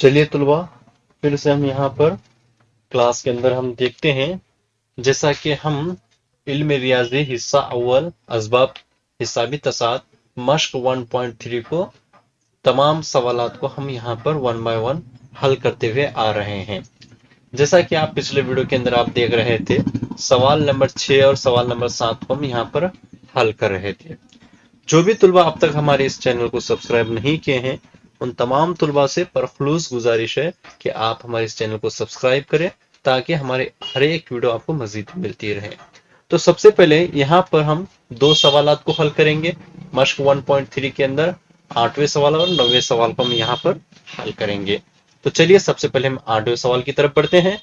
चलिए तुलबा, फिर से हम यहाँ पर क्लास के अंदर हम देखते हैं। जैसा कि हम इल्म रियाजी हिस्सा अव्वल असबाब हिसाबी तसाद मश्क 1.3 को तमाम सवालात को हम यहाँ पर वन बाय वन हल करते हुए आ रहे हैं। जैसा कि आप पिछले वीडियो के अंदर आप देख रहे थे, सवाल नंबर 6 और सवाल नंबर 7 को हम यहाँ पर हल कर रहे थे। जो भी तुलबा अब तक हमारे इस चैनल को सब्सक्राइब नहीं किए हैं, उन तमाम तुलबा से परखलूस गुजारिश है कि आप हमारे इस चैनल को सब्सक्राइब करें ताकि हमारे हर एक वीडियो आपको मजीद मिलती रहे। तो सबसे पहले यहाँ पर हम दो सवालात को हल करेंगे। मश्क 1.3 के अंदर 8वें सवाल और 9वें सवाल को हम यहाँ पर हल करेंगे। तो चलिए सबसे पहले हम 8वें सवाल की तरफ बढ़ते हैं,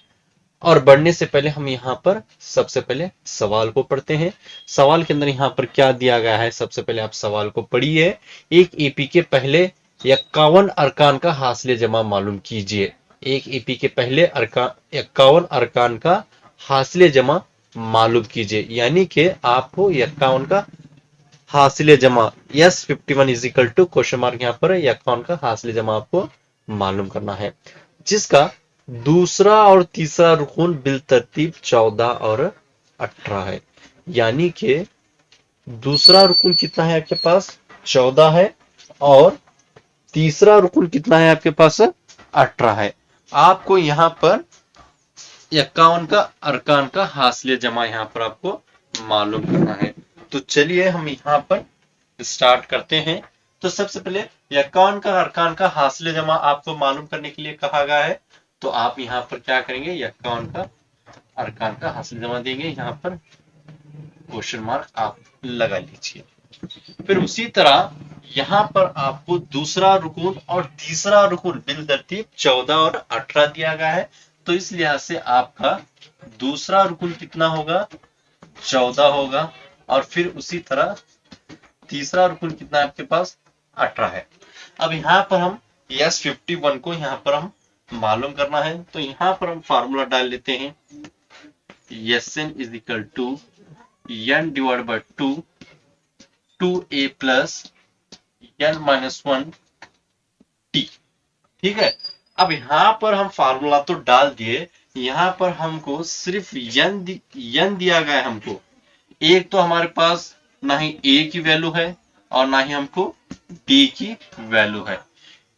और बढ़ने से पहले हम यहाँ पर सबसे पहले सवाल को पढ़ते हैं। सवाल के अंदर यहाँ पर क्या दिया गया है, सबसे पहले आप सवाल को पढ़िए। एक ईपी के पहले 51 अरकान का हासिल जमा मालूम कीजिए। एक ईपी के पहले 51 अरकान का हासिल जमा मालूम कीजिए, यानी कि आपको 51 का हासिल जमा S 51 is equal to question mark यहाँ पर 51 का हासिल जमा आपको मालूम करना है, जिसका दूसरा और तीसरा रुकून बिल तरतीब 14 और 18 है। यानी कि दूसरा रुकून कितना है आपके पास, 14 है, और तीसरा रुकून कितना है आपके पास, 18 है। आपको यहाँ पर 51 का अरकान का हासिल जमा यहाँ पर आपको मालूम करना है। तो चलिए हम यहाँ पर स्टार्ट करते हैं। तो सबसे पहले 51 का अरकान का हासिल जमा आपको मालूम करने के लिए कहा गया है। तो आप यहाँ पर क्या करेंगे, 51 का अरकान का हासिल जमा देंगे, यहाँ पर क्वेश्चन मार्क आप लगा लीजिए। फिर उसी तरह यहाँ पर आपको दूसरा रुकून और तीसरा रुकून बिल तरतीब 14 और 18 दिया गया है। तो इस लिहाज से आपका दूसरा रुकून कितना होगा, 14 होगा, और फिर उसी तरह तीसरा रुकून कितना है आपके पास, 18 है। अब यहाँ पर हम यस 51 को यहाँ पर हम मालूम करना है। तो यहाँ पर हम फार्मूला डाल लेते हैं, S N is equal to N divide by 2a plus N minus 1 T. ठीक है। अब यहाँ पर हम फार्मूला तो डाल दिए, यहाँ पर हमको सिर्फ एन दिया गया है। हमको एक तो हमारे पास ना ही ए की वैल्यू है और ना ही हमको डी की वैल्यू है।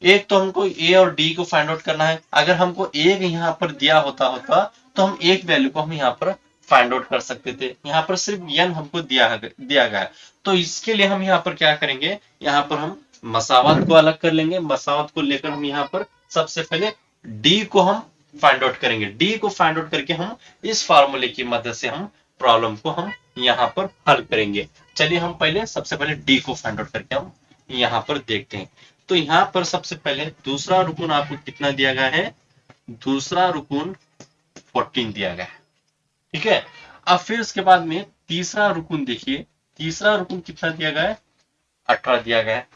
एक तो हमको ए और डी को फाइंड आउट करना है। अगर हमको एक यहाँ पर दिया होता तो हम एक वैल्यू को हम यहाँ पर फाइंड आउट कर सकते थे। यहाँ पर सिर्फ एन हमको दिया गया है। तो इसके लिए हम यहाँ पर क्या करेंगे, यहाँ पर हम मसावत को अलग कर लेंगे। मसावत को लेकर हम यहाँ पर सबसे पहले डी को हम फाइंड आउट करेंगे। डी को फाइंड आउट करके हम इस फार्मूले की मदद से हम प्रॉब्लम को हम यहाँ पर हल करेंगे। चलिए हम पहले सबसे पहले डी को फाइंड आउट करके हम यहाँ पर देखते हैं। तो यहाँ पर सबसे पहले दूसरा रुकून आपको कितना दिया गया है, दूसरा रुकून 14 दिया गया है। ठीक है। अब फिर उसके बाद में तीसरा रुकून देखिए, तीसरा रुकून कितना दिया गया है, 18 दिया गया है।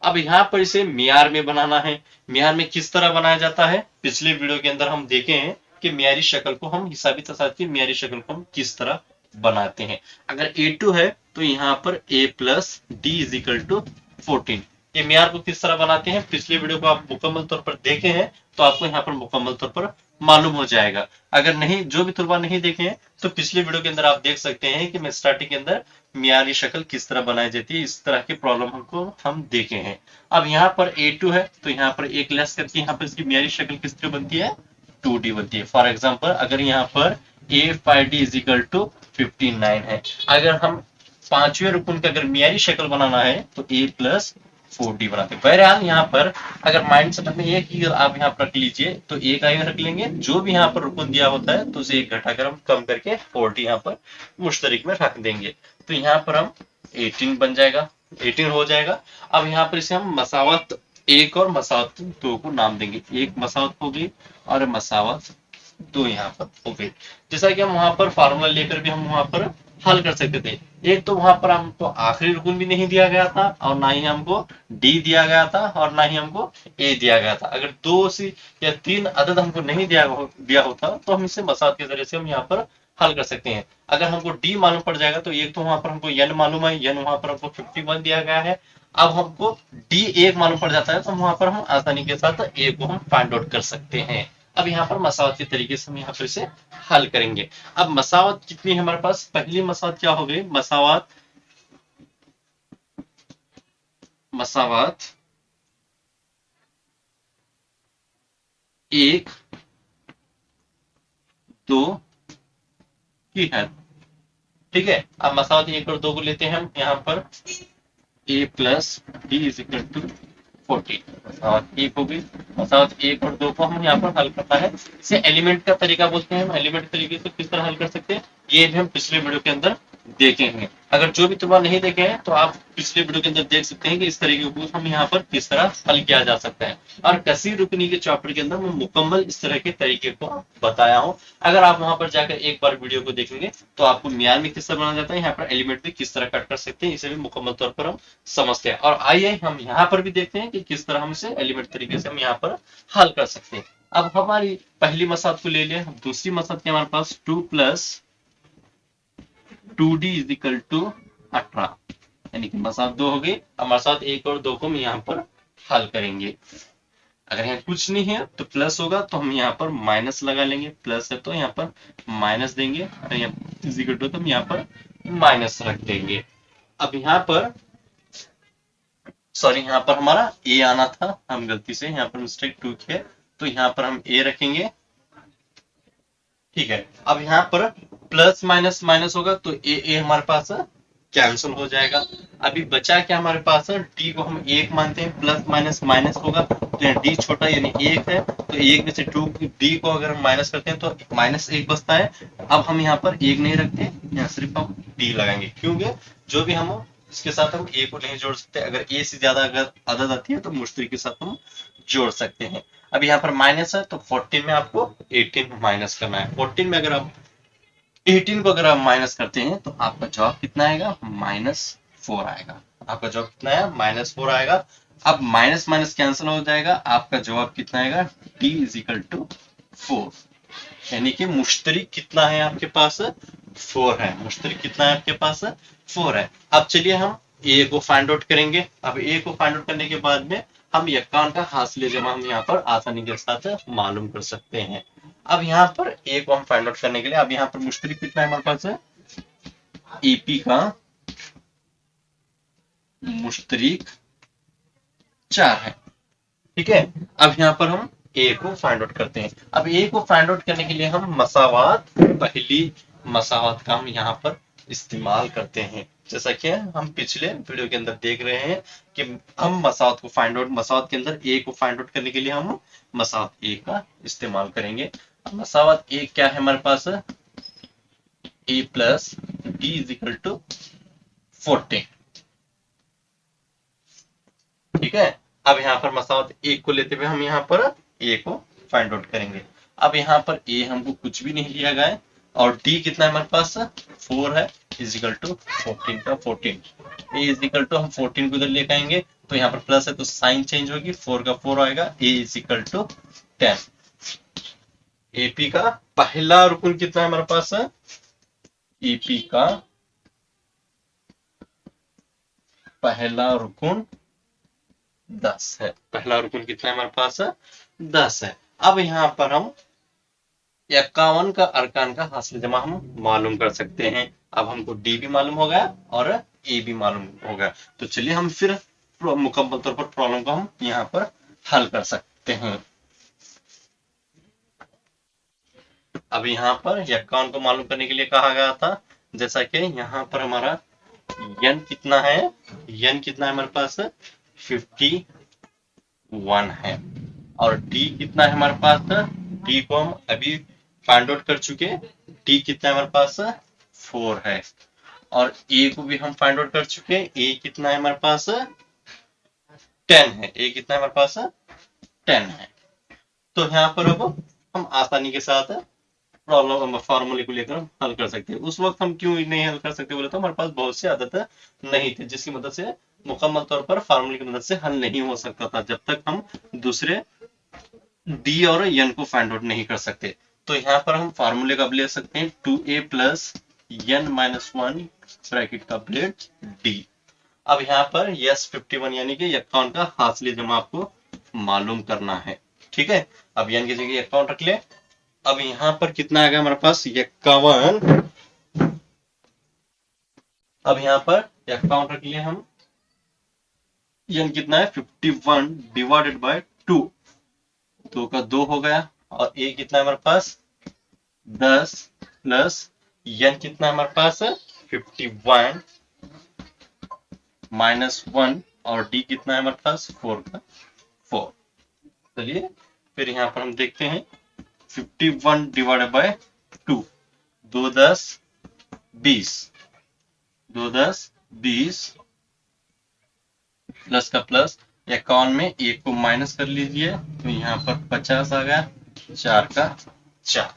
अब यहाँ पर इसे मियार में बनाना है। मियार में किस तरह बनाया जाता है, पिछले वीडियो के अंदर हम देखे हैं कि मियारी शक्ल को हम हिसाबी तसाद की मियारी शक्ल को हम किस तरह बनाते हैं। अगर A2 है तो यहाँ पर a plus D is equal to 14। ये मियार को किस तरह बनाते हैं, पिछले वीडियो को आप मुकम्मल तौर पर देखे हैं तो आपको यहाँ पर मुकम्मल तौर पर मालूम हो जाएगा। अगर नहीं, जो भी तुलबा नहीं देखे हैं तो पिछले वीडियो के अंदर आप देख सकते हैं कि मैं स्टार्टिंग के अंदर मियारी शक्ल किस तरह बनाई जाती है। इस तरह के प्रॉब्लम हमको हम देखे हैं। अब यहाँ पर A2 है तो यहाँ पर एक लेस करके यहाँ पर इसकी मियारी शक्ल किस तरह बनती है, 2D बनती है। फॉर एग्जाम्पल अगर यहाँ पर A5D इज इक्वल टू 59 है। अगर हम पांचवें रुकून का अगर मियारी शक्ल बनाना है तो a प्लस 4d बनाते हैं। बहरहाल यहाँ पर अगर माइंड से में एक ही आप यहाँ पर रख लीजिए तो a का रख लेंगे, जो भी यहाँ पर रुकून दिया होता है तो उसे एक घटाकर हम कम करके 4d यहाँ पर मुश्तरिक में रख देंगे। तो यहाँ पर हम 18 बन जाएगा, 18 हो जाएगा। अब यहाँ पर इसे हम मसावत 1 और मसावत 2 को नाम देंगे। एक मसावत हो गई और मसावत 2 यहाँ पर हो गई। जैसा कि हम वहां पर फार्मूला लेकर भी हम वहां पर हल कर सकते थे। एक तो वहां पर हमको आखिरी रुकून भी नहीं दिया गया था और ना ही हमको डी दिया गया था और ना ही हमको ए दिया गया था। अगर 2 से या 3 अदद हमको नहीं दिया होता तो हम इसे मसावत के जरिए से हम यहाँ पर हल कर सकते हैं। अगर हमको डी मालूम पड़ जाएगा तो एक तो वहां पर हमको एन मालूम है, एन वहां पर हमको 51 दिया गया है अब हमको डी एक मालूम पड़ जाता है तो वहां पर हम आसानी के साथ ए को हम फाइंड आउट कर सकते हैं। अब यहाँ पर मसावत के तरीके से हम यहाँ पर इसे हल करेंगे। अब मसावत कितनी है हमारे पास, पहली मसावत क्या हो गई, मसावत एक दो की है। ठीक है, अब मसावत एक और दो को लेते हैं हम यहाँ पर A plus D is equal to 14। मसावत एक हो गई। मसावत एक और दो को हम यहाँ पर हल करना है, इसे एलिमेंट का तरीका बोलते हैं। हम एलिमेंट तरीके से किस तरह हल कर सकते हैं ये भी हम पिछले वीडियो के अंदर देखेंगे। अगर जो भी तुम्हारा नहीं देखे हैं तो आप पिछले वीडियो के अंदर देख सकते हैं कि इस तरीके को हम यहाँ पर किस तरह हल किया जा सकता है। और कसीर रुकनी के चैप्टर के अंदर मैं मुकम्मल इस तरह के तरीके को बताया हूँ। अगर आप वहां पर जाकर एक बार वीडियो को देखेंगे तो आपको म्यान में किस तरह बनाया जाता है, यहाँ पर एलिमेंट भी किस तरह कट कर सकते हैं, इसे भी मुकम्मल तौर पर हम समझते हैं। और आइए हम यहाँ पर भी देखते हैं कि किस तरह हम इसे एलिमेंट तरीके से हम यहाँ पर हल कर सकते हैं। अब हमारी पहली मसाद को ले लिया, दूसरी मसाद के हमारे पास 2 plus 2d is equal to 18, यानी कि मसाद दो हो गई। अब मसाद एक और दो को हम यहाँ पर हल करेंगे। अगर यहाँ कुछ नहीं है तो प्लस होगा तो हम यहाँ पर माइनस लगा लेंगे, प्लस है तो यहाँ पर माइनस देंगे, और यहाँ इज इक्वल टू तो हम यहाँ पर माइनस रख देंगे। अब यहाँ पर सॉरी, यहाँ पर हमारा ए आना था, हम गलती से यहाँ पर मिस्टेक 2 किया, तो यहाँ पर हम ए रखेंगे। ठीक है, अब यहाँ पर प्लस माइनस माइनस होगा तो ए हमारे पास कैंसिल हो जाएगा। अभी बचा क्या हमारे पास, डी को हम एक मानते हैं, प्लस माइनस माइनस होगा तो डी छोटा यानी एक है, तो एक में से 2 डी को अगर हम माइनस करते हैं तो माइनस एक बचता है। अब हम यहाँ पर एक नहीं रखते, यहाँ सिर्फ हम डी लगाएंगे, क्योंकि जो भी हम इसके साथ हम ए को नहीं जोड़ सकते। अगर ए से ज्यादा अगर अदद आती है तो मुश्तरी के साथ हम जोड़ सकते हैं। अब यहाँ पर माइनस है तो 14 में आपको 18 माइनस करना है। 14 में अगर आप 18 को अगर आप माइनस करते हैं तो आपका जवाब कितना आएगा, -4 आएगा। आपका जवाब कितना है, -4 आएगा। अब माइनस माइनस कैंसिल हो जाएगा, आपका जवाब कितना आएगा, d इज इक्वल टू 4, यानी कि मुश्तरिक कितना है आपके पास, 4 है। मुश्तरिक कितना है आपके पास, 4 है। अब चलिए हम ए को फाइंड आउट करेंगे। अब ए को फाइंड आउट करने के बाद में हम यक्कान का हासिल जमा हम यहाँ पर आसानी के साथ मालूम कर सकते हैं। अब यहाँ पर ए को हम फाइंड आउट करने के लिए, अब यहाँ पर मुश्तरिक कितना है हमारे पास है, एपी का मुश्तरिक 4 है। ठीक है, अब यहाँ पर हम ए को फाइंड आउट करते हैं। अब ए को फाइंड आउट करने के लिए हम मसावात, पहली मसावात का हम यहाँ पर इस्तेमाल करते हैं। जैसा कि हम पिछले वीडियो के अंदर देख रहे हैं कि हम मसावत को फाइंड आउट, मसावत के अंदर ए को फाइंड आउट करने के लिए हम मसावत ए का इस्तेमाल करेंगे। मसावत ए क्या है हमारे पास, A plus D is equal to 14। ठीक है, अब यहाँ पर मसावत ए को लेते हुए हम यहाँ पर ए को फाइंड आउट करेंगे। अब यहाँ पर ए हमको कुछ भी नहीं लिया गया है, और डी कितना है हमारे पास, 4 है, इज इक्वल टू 14 का 14। ए इज इक्वल टू हम 14 को इधर लेकर आएंगे तो यहाँ पर प्लस है तो साइन चेंज होगी, 4 का 4 आएगा, ए इज इक्वल टू 10। एपी का पहला रुकन कितना है हमारे पास, एपी का पहला रुकन 10 है। पहला रुकन कितना है हमारे पास, 10 है। अब यहाँ पर हम 51 का अरकान का हासिल जमा हम मालूम कर सकते हैं। अब हमको डी भी मालूम हो गया और ए भी मालूम हो गया, तो चलिए हम फिर मुकम्मल तौर पर प्रॉब्लम को हम यहाँ पर हल कर सकते हैं। अब यहाँ पर 51 को मालूम करने के लिए कहा गया था, जैसा कि यहाँ पर हमारा n कितना है, n कितना है हमारे पास, 51 है, और d कितना है हमारे पास, d को हम अभी फाइंड आउट कर चुके, d कितना है हमारे पास, 4 है, और a को भी हम फाइंड आउट कर चुके, a कितना है हमारे पास, 10 है, a कितना है हमारे पास, 10 है। तो यहाँ पर अब हम आसानी के साथ प्रॉब्लम फार्मूले को लेकर हम हल कर सकते हैं। उस वक्त हम क्यों नहीं हल कर सकते बोले तो हमारे पास बहुत सी आदत नहीं थी जिसकी मदद से मुकम्मल तौर पर फार्मूले की मदद से हल नहीं हो सकता था, जब तक हम दूसरे डी और एन को फाइंड आउट नहीं कर सकते। तो यहाँ पर हम फार्मूले का ले सकते हैं 2a plus n minus 1 bracket का प्लेट डी, अब यहाँ पर यस 51 यानी कि 51 का हासिल जमा आपको मालूम करना है। ठीक है, अब यानी की जगह 51 रख ले। अब यहाँ पर कितना आ गया हमारे पास 51। अब यहाँ पर 51 रख लिए हम, यानी कितना है 51 डिवाइडेड बाय 2, 2 का 2 हो गया। और ए कितना है हमारे पास 10 प्लस यन कितना है हमारे पास 51 -1 और डी कितना है हमारे पास 4 का 4। चलिए फिर यहाँ पर हम देखते हैं 51 डिवाइडेड बाय 2, 2 10 20, 2 10 20 प्लस का प्लस 51 में एक को माइनस कर लीजिए तो यहाँ पर 50 आ गया, 4 का 4।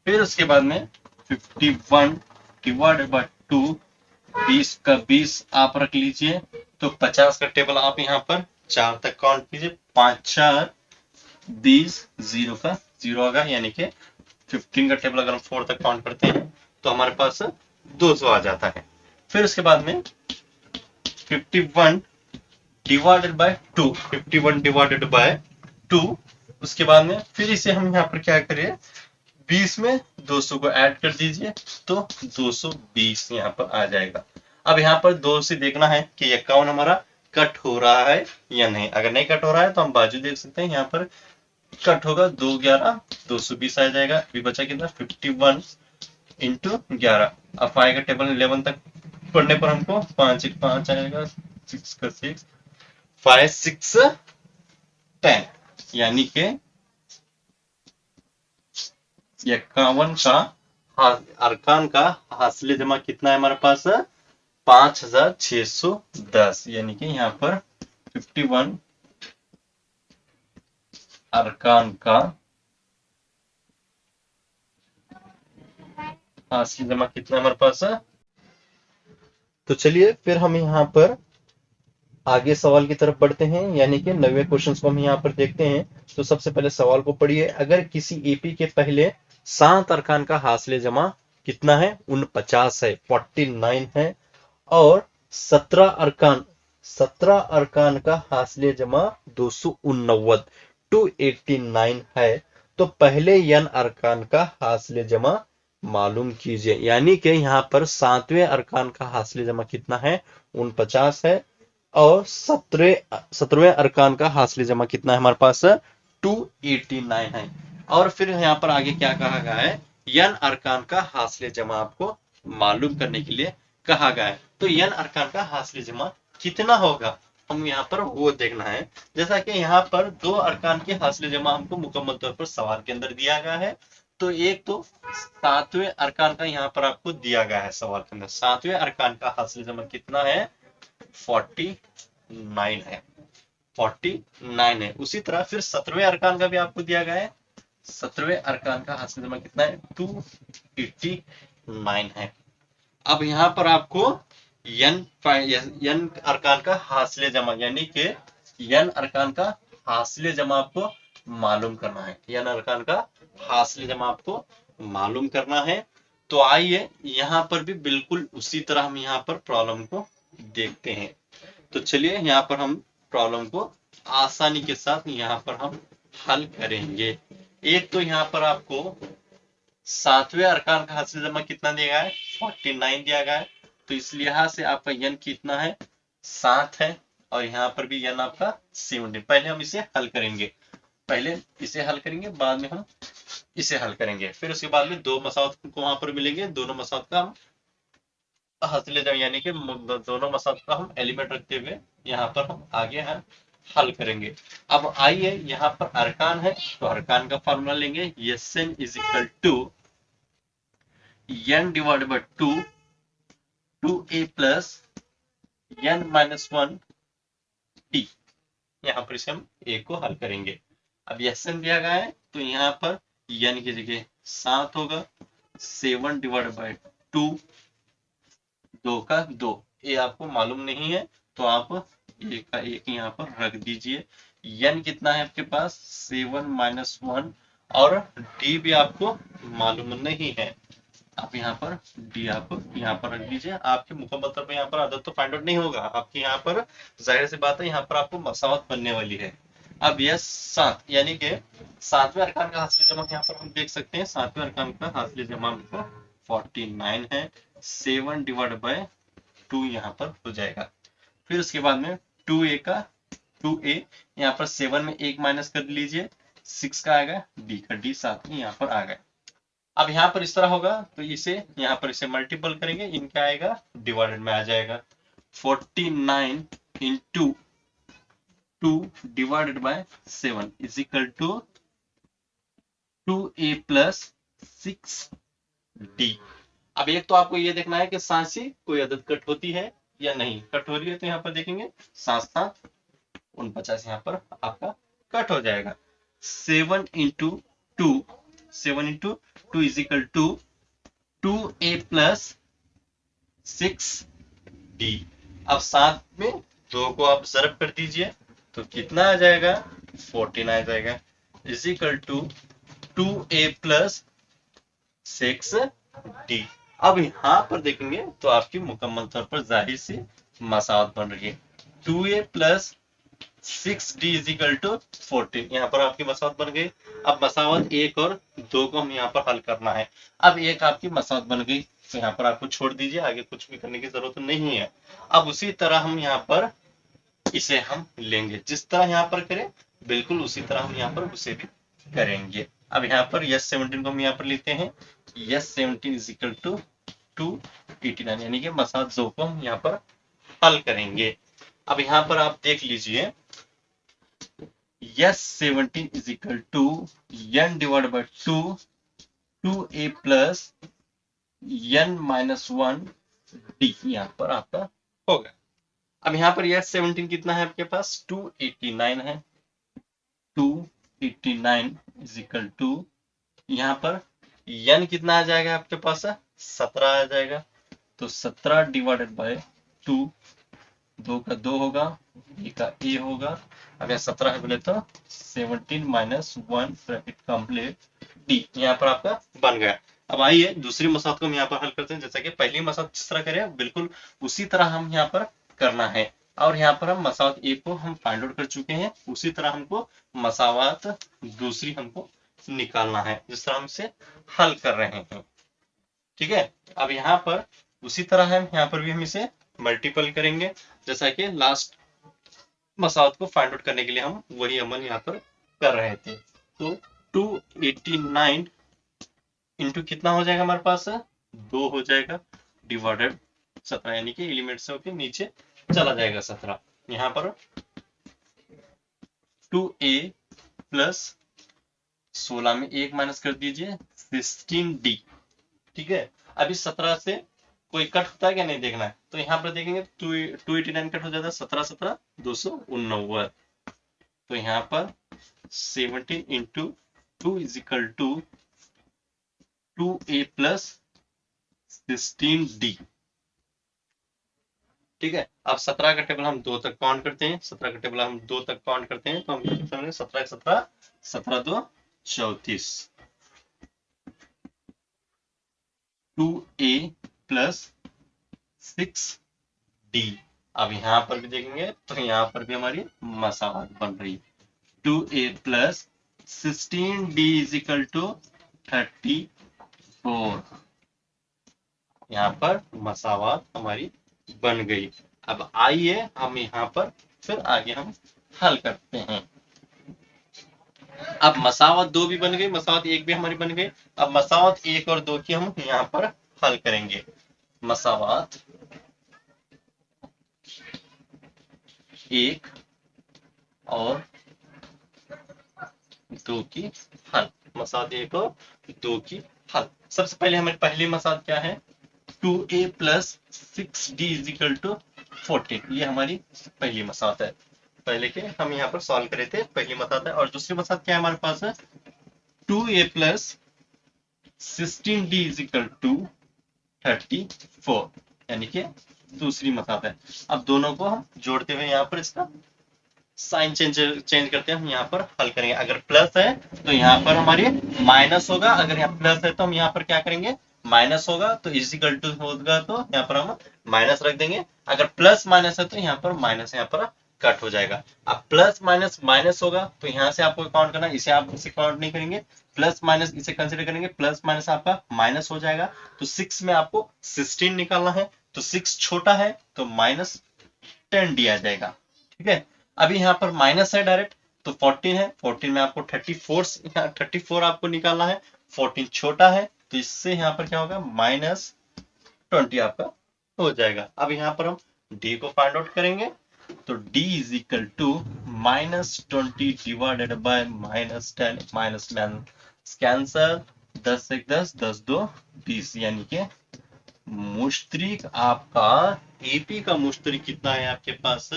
फिर उसके बाद में 51 डिवाइडेड बाय 2, 20 का 20 आप रख लीजिए तो 50 का टेबल आप यहाँ पर 4 तक काउंट कीजिए, 5 4 20, 0 का 0 आ गया, यानी कि 15 का टेबल अगर हम 4 तक काउंट करते हैं तो हमारे पास 200 आ जाता है। फिर उसके बाद में 51 डिवाइडेड बाय 2, 51 डिवाइडेड बाय 2, उसके बाद में फिर इसे हम यहाँ पर क्या करें 20 में 200 को ऐड कर दीजिए तो 220 यहाँ पर आ जाएगा। अब यहाँ पर 2 से देखना है कि 51 हमारा कट हो रहा है या नहीं। अगर नहीं कट हो रहा है तो हम बाजू देख सकते हैं, यहाँ पर कट होगा 2 11 220 आ जाएगा। अभी बचा कितना 51 इंटू 11। अब आएगा टेबल 11 तक पढ़ने पर हमको 5 1 5 आएगा, 6 का 6 5 6 10, यानी कि 51 का अरकान का हासिल जमा कितना है हमारे पास 5610, यानी कि यहाँ पर 51 अरकान का हासिल जमा कितना है हमारे पास। तो चलिए फिर हम यहाँ पर आगे सवाल की तरफ बढ़ते हैं, यानी कि 90वें क्वेश्चन को हम यहाँ पर देखते हैं। तो सबसे पहले सवाल को पढ़िए। अगर किसी एपी के पहले 7 अरकान का हासिल जमा कितना है 49 है, 49 है, और 17 अरकान का हासिल जमा 289 289 है, तो पहले यन अरकान का हासिल जमा मालूम कीजिए। यानी कि यहाँ पर 7वें अरकान का हासिल जमा कितना है 49 है, और 17वें अरकान का हासिल जमा कितना है हमारे पास 289 है। और फिर यहाँ पर आगे क्या कहा गया है यन अरकान का हासिल जमा आपको मालूम करने के लिए कहा गया है। तो यन अरकान का हासिल जमा कितना होगा हम यहाँ पर वो देखना है। जैसा कि यहाँ पर 2 अरकान के हासिल जमा हमको मुकम्मल तौर पर सवाल के अंदर दिया गया है। तो एक तो 7वें अरकान का यहाँ पर आपको दिया गया है सवाल के अंदर, 7वें अरकान का हासिल जमा कितना है 49 है, 49 है। उसी तरह फिर 17वें अरकान का भी आपको दिया गया है, 17वें अरकान का हासिल जमा कितना है 289 है। अब यहाँ पर आपको यन अरकान का हासिल जमा यानी कि यन अरकान का हासिल जमा आपको मालूम करना है, यन अरकान का हासिल जमा आपको मालूम करना है। तो आइए यहाँ पर भी बिल्कुल उसी तरह हम यहाँ पर प्रॉब्लम को देखते हैं। तो चलिए यहाँ पर हम प्रॉब्लम को आसानी के साथ यहाँ पर हम हल करेंगे। एक तो यहाँ पर आपको 7वें अरकान का हासिल जमा कितना दिया गया है 49 दिया गया है, तो इस लिहाज से आपका यन कितना है 7 है, और यहाँ पर भी यन आपका 17। पहले हम इसे हल करेंगे, बाद में हम इसे हल करेंगे। फिर उसके बाद में 2 मसावत को वहां पर मिलेंगे, दोनों मसावत का हम हासिल जमा यानी कि दोनों मसावत का हम एलिमेंट रखते हुए यहाँ पर हम आगे हम हल करेंगे। अब आइए यहाँ पर अरकान है तो अरकान का फॉर्मूला लेंगे, Sn is equal to n divided by 2a plus n minus 1 t। यहाँ पर इसे हम a को हल करेंगे। अब Sn दिया गया है तो यहाँ पर n की जगह 7 होगा, 7 डिवाइडेड बाय 2, 2 का 2, ये आपको मालूम नहीं है तो आप एक का एक यहाँ पर रख दीजिए। n कितना है आपके पास 7 माइनस 1, और d भी आपको मालूम नहीं है। आप यहाँ पर डी आप यहाँ पर रख दीजिए। आपके मुकम्मल तौर पर यहाँ पर आदत तो फाइंड आउट नहीं होगा आपकी, यहाँ पर जाहिर सी बात है यहाँ पर आपको मसावत बनने वाली है। अब यह 7 यानी कि 7वें अरकान का हासिल जमा यहाँ पर हम देख सकते हैं। 7वें अरकान का हासिल जमा हमको 49 है। 7 डिवाइड बाय 2 यहाँ पर हो जाएगा। फिर उसके बाद में 2a का 2a यहाँ पर 7 में 1 माइनस कर लीजिए, 6 का आएगा, d का d 7 में यहाँ पर आ गया। अब यहाँ पर इस तरह होगा तो इसे यहाँ पर इसे मल्टीपल करेंगे, इनका आएगा डिवाइडेड में आ जाएगा। 49 into 2 divided by 7 is equal to 2a plus 6d। अब एक तो आपको ये देखना है कि साथ से कोई अदद कट होती है या नहीं। कट हो रही है तो यहाँ पर देखेंगे 7 49 यहाँ पर आपका कट हो जाएगा। 7 into 2 7 into 2 is equal to 2a plus 6d। अब 7 में 2 को आप ज़रब कर दीजिए तो कितना आ जाएगा, 14 आ जाएगा, is equal to 2a plus 6d। अब यहाँ पर देखेंगे तो आपकी मुकम्मल तौर पर जाहिर सी मसावत बन रही है। 2a plus 6d is equal to 14, यहाँ पर आपकी मसावत बन गई। अब मसावत 1 और 2 को हम यहाँ पर हल करना है। अब एक आपकी मसावत बन गई तो यहाँ पर आपको छोड़ दीजिए, आगे कुछ भी करने की जरूरत नहीं है। अब उसी तरह हम यहाँ पर इसे हम लेंगे, जिस तरह यहाँ पर करें बिल्कुल उसी तरह हम यहाँ पर उसे भी करेंगे। अब यहाँ पर यस 17 को हम यहाँ पर लेते हैं। यस 17 इज इक्वल टू 289 यानी कि मसावत 2 को हम यहाँ पर हल करेंगे। अब यहाँ पर आप देख लीजिए S 17 is equal to n divide by 2 2a plus n minus 1 d यहाँ पर आपका होगा। अब यहाँ पर यस 17 कितना है आपके पास, 289 है। 289 इज इक्वल टू यहाँ पर n कितना आ जाएगा आपके पास, 17 आ जाएगा। तो 17 डिवाइडेड बाय 2, 2 का 2 होगा, ए का ए होगा। अगर 17 है बोले तो 17 माइनस 1 ब्रैकेट कंप्लीट डी यहाँ पर आपका बन गया। अब आइए दूसरी मसावत को हम यहाँ पर हल करते हैं। जैसा कि पहली मसावत जिस तरह करें बिल्कुल उसी तरह हम यहाँ पर करना है। और यहाँ पर हम मसावत एक को हम फाइंड आउट कर चुके हैं, उसी तरह हमको मसावत दूसरी हमको निकालना है जिस तरह हम इसे हल कर रहे हैं। ठीक है, अब यहाँ पर उसी तरह हम यहाँ पर भी हम इसे मल्टीपल करेंगे, जैसा कि लास्ट मसावत को फाइंड आउट करने के लिए हम वही अमल यहाँ पर कर रहे थे। तो 289 इंटू कितना हो जाएगा हमारे पास, 2 हो जाएगा, डिवाइडेड 17 यानी कि एलिमेंट से होकर नीचे चला जाएगा 17। यहाँ पर 2a प्लस 16 में 1 माइनस कर दीजिए, 16d। ठीक है, अभी 17 से कोई कट होता है क्या, नहीं देखना है। तो यहाँ पर देखेंगे 289 कट हो जाता है, 17 17 289। तो यहाँ पर 17 into 2 is equal to 2a plus 16d। ठीक है, अब 17 का टेबल हम 2 तक काउंट करते हैं। 17 का टेबल हम 2 तक काउंट करते हैं तो हम 17 17 17 2 34, 2a प्लस 6d। अब यहाँ पर भी देखेंगे तो यहाँ पर भी हमारी मसावत बन रही है। 2a plus 16d is equal to 34। यहाँ पर मसावत हमारी बन गई। अब आइए हम यहाँ पर फिर आगे हम हल करते हैं। अब मसावत 2 भी बन गई, मसावत 1 भी हमारी बन गई। अब मसावत 1 और 2 की हम यहाँ पर हल करेंगे। मसावत 1 और 2 की हल, मसावत 1 और 2 की हल। सबसे पहले हमारी पहली मसावत क्या है, 2a plus 6d is equal to 14। ये हमारी पहली मसावत है, पहले के हम यहाँ पर सॉल्व करे थे, पहली मसावत है। और दूसरी मसावत क्या है हमारे पास है, 2a plus 16d is equal to 34 यानी कि दूसरी मसावत है। अब दोनों को हम जोड़ते हुए यहाँ पर इसका साइन चेंज करते हैं, हम यहाँ पर हल करेंगे। अगर प्लस है तो यहाँ पर हमारी माइनस होगा, अगर यहाँ प्लस है तो हम यहाँ पर क्या करेंगे, माइनस होगा तो इजिकल टू होगा, तो यहाँ पर हम माइनस रख देंगे। अगर प्लस माइनस है तो यहाँ पर माइनस यहाँ पर कट हो जाएगा। अब प्लस माइनस माइनस होगा तो यहाँ से आपको काउंट करना है, इसे आप इसे काउंट नहीं करेंगे, प्लस माइनस इसे कंसिडर करेंगे, प्लस माइनस आपका माइनस हो जाएगा। तो 6 में आपको 16 निकालना है, तो 6 छोटा है तो -10 दिया जाएगा। ठीक है, अभी यहाँ पर माइनस है डायरेक्ट, तो 14 है, 14 में आपको 34 आपको निकालना है, 14 छोटा है तो इससे यहाँ पर क्या होगा -20 आपका हो जाएगा। अब यहाँ पर हम d को फाइंड आउट करेंगे, तो d is equal to -20 divided by -10 -10 cancel, 10 से 10, 10 2 20, यानी कि मुश्तरिक आपका एपी का मुश्तरिक कितना है आपके पास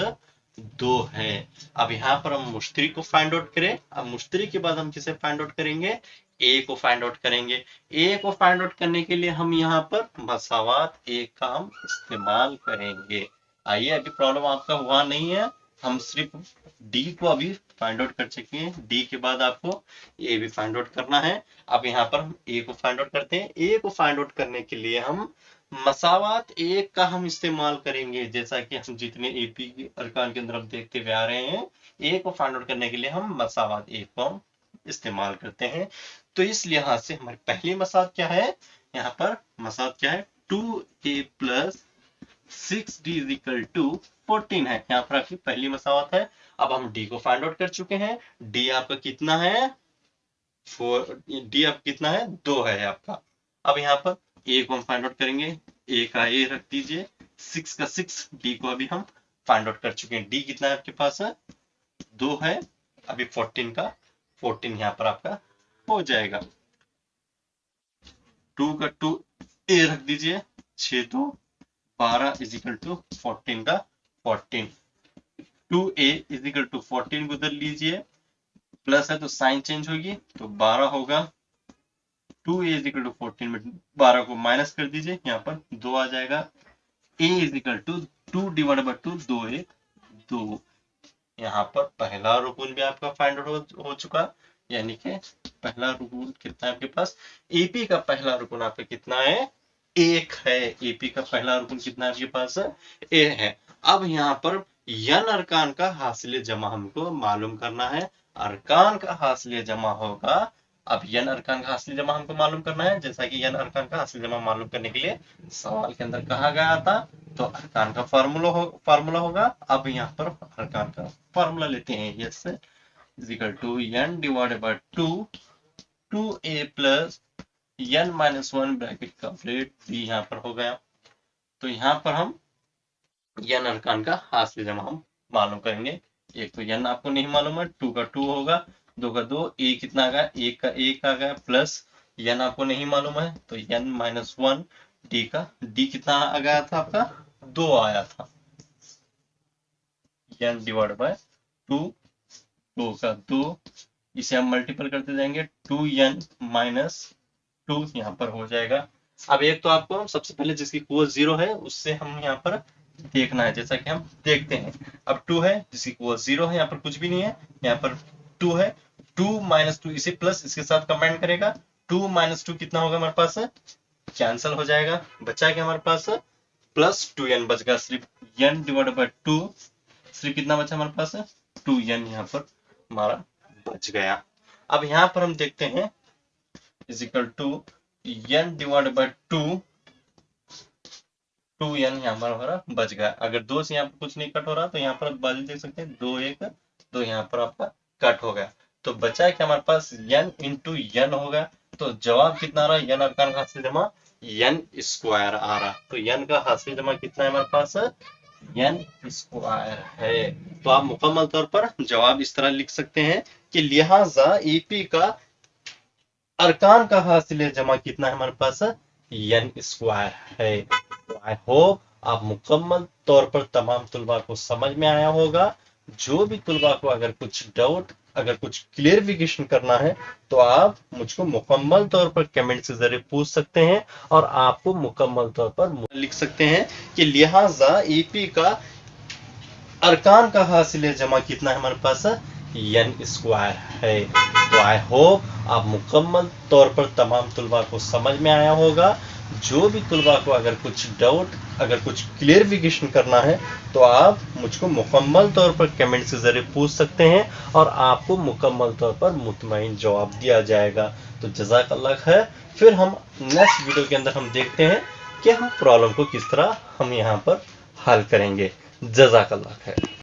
2 है। अब यहाँ पर हम मुश्तरिक को फाइंड आउट करें। अब मुश्तरिक के बाद हम किसे फाइंड आउट करेंगे, ए को फाइंड आउट करेंगे। ए को फाइंड आउट करने के लिए हम यहाँ पर मसावात ए का हम इस्तेमाल करेंगे। आइए, अभी प्रॉब्लम आपका हुआ नहीं है, हम सिर्फ डी को अभी फाइंड आउट कर चुके हैं, डी के बाद आपको ए भी फाइंड आउट करना है। अब यहाँ पर हम ए को फाइंड आउट करते हैं। ए को फाइंड आउट करने के लिए हम मसावात एक का हम इस्तेमाल करेंगे, जैसा कि हम जितने एपी के अरकान के अंदर हम देखते हुए आ रहे हैं, ए को फाइंड आउट करने के लिए हम मसावात एक को हम इस्तेमाल करते हैं। तो इस लिहाज से हमारी पहली मसावत क्या है, यहाँ पर मसावत क्या है 2a + 6d is equal to 14 है, यहाँ पर आपकी पहली मसावत है। अब हम d को फाइंड आउट कर चुके हैं, d आपका कितना है 2 है आपका। अब यहाँ पर a को हम फाइंड आउट करेंगे, a का a रख दीजिए, 6 का 6, d को अभी हम फाइंड आउट कर चुके हैं, d कितना है आपके पास 2 है, अभी 14 का 14 यहाँ पर आपका हो जाएगा। 2 का 2 a रख दीजिए, 6 2 12 इज इक्वल टू 14 का 14, 2a इज इक्वल टू 14 को उधर लीजिए, प्लस है तो साइन चेंज होगी तो 12 होगा, 2a इज इक्वल टू 14 में 12 को माइनस कर दीजिए, यहाँ पर 2 आ जाएगा। a is equal to 2 divided by 2, 2 1 2। यहाँ पर पहला रुकून भी आपका फाइंड आउट हो चुका, यानी कि पहला रुकून कितना है आपके पास, एपी का पहला रुकून आपका कितना है 1 है। एपी का पहला रुकून कितना है आपके पास ए है। अब यहाँ पर यन अरकान का हासिल जमा हमको मालूम करना है, अरकान का हासिल जमा होगा। अब यन अरकान का हासिल जमा हमको मालूम करना है, जैसा कि यन अरकान का हासिल जमा मालूम करने के लिए सवाल के अंदर कहा गया था, तो अरकान का फार्मूला होगा। अब यहाँ पर अरकान का फार्मूला लेते हैं, S is equal to n divided by 2, 2a plus n minus 1 bracket complete, b यहाँ पर हो गया। तो यहाँ पर हम n अरकान का हासिल जमा हम मालूम करेंगे। एक तो n आपको नहीं मालूम है, 2 का 2 होगा, 2 का 2, a कितना आ गया 1 का 1 आ गया, प्लस n आपको नहीं मालूम है तो n माइनस 1, d कितना आ गया था आपका 2 आया था, n डिवाइड बाय 2, 2 का 2, इसे हम मल्टीपल करते जाएंगे, 2n माइनस 2 यहाँ पर हो जाएगा। अब एक तो आपको सबसे पहले जिसकी कोस 0 है उससे हम यहाँ पर देखना है, जैसा कि हम देखते हैं। अब 2 है जिसकी कोस 0 है, यहाँ पर कुछ भी नहीं है, यहाँ पर 2 है, 2 माइनस 2 इसे प्लस इसके साथ कंबाइन करेगा, 2 माइनस 2 कितना होगा हमारे पास कैंसिल हो जाएगा, बचा क्या हमारे पास प्लस 2n बच गया, सिर्फ n डिवाइड बाय 2, सिर्फ कितना बचा हमारे पास 2n यहाँ पर हमारा बच गया। अब यहाँ पर हम देखते हैं is equal to n divide by 2, 2n यहाँ पर हमारा बच गया। अगर 2 से यहाँ पर कुछ नहीं कट हो रहा तो यहाँ पर बाजू देख सकते हैं 2 1 तो यहाँ पर आपका कट हो गया, तो बचा कि हमारे पास n इंटू n होगा। तो जवाब कितना आ रहा है, n अरकान का हासिल जमा n स्क्वायर आ रहा, तो n का हासिल जमा कितना है हमारे पास n स्क्वायर है। तो आप मुकम्मल तौर पर जवाब इस तरह लिख सकते हैं कि लिहाजा एपी का अरकान का हासिल जमा कितना है हमारे पास n स्क्वायर है। तो आई होप आप मुकम्मल तौर पर तमाम तुलबा को समझ में आया होगा। जो भी तुलबा को अगर कुछ डाउट, अगर कुछ क्लियरिफिकेशन करना है तो आप मुझको मुकम्मल तौर पर कमेंट से जरिए पूछ सकते हैं और आपको मुकम्मल तौर पर लिख सकते हैं कि लिहाजा एपी का अरकान का हासिल जमा कितना है हमारे पास एन स्क्वायर है। तो आई होप आप मुकम्मल तौर पर तमाम तुलबा को समझ में आया होगा। जो भी तुलबा को अगर कुछ डाउट, अगर कुछ क्लियरिफिकेशन करना है तो आप मुझको मुकम्मल तौर पर कमेंट के जरिए पूछ सकते हैं और आपको मुकम्मल तौर पर मुतमईन जवाब दिया जाएगा। तो जज़ाकल्लाह खैर। फिर हम नेक्स्ट वीडियो के अंदर हम देखते हैं कि हम प्रॉब्लम को किस तरह हम यहाँ पर हल करेंगे। जज़ाकल्लाह खैर।